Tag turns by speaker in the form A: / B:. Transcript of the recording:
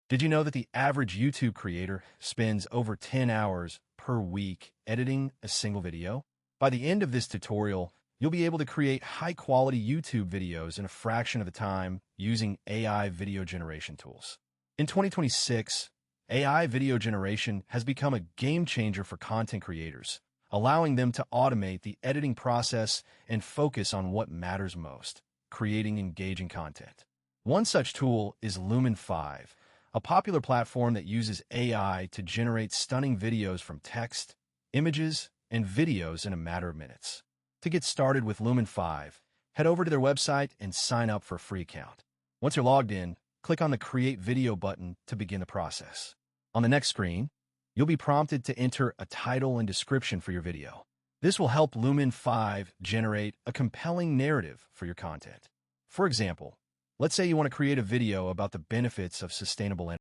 A: Did you know that the average YouTube creator spends over 10 hours per week editing a single video? By the end of this tutorial, you'll be able to create high-quality YouTube videos in a fraction of the time using AI video generation tools. In 2026, AI video generation has become a game changer for content creators, allowing them to automate the editing process and focus on what matters most, creating engaging content. One such tool is Lumen 5, a popular platform that uses AI to generate stunning videos from text, images, and videos in a matter of minutes. To get started with Lumen 5, head over to their website and sign up for a free account. Once you're logged in, click on the Create Video button to begin the process. On the next screen, you'll be prompted to enter a title and description for your video. This will help Lumen 5 generate a compelling narrative for your content. For example, let's say you want to create a video about the benefits of sustainable energy.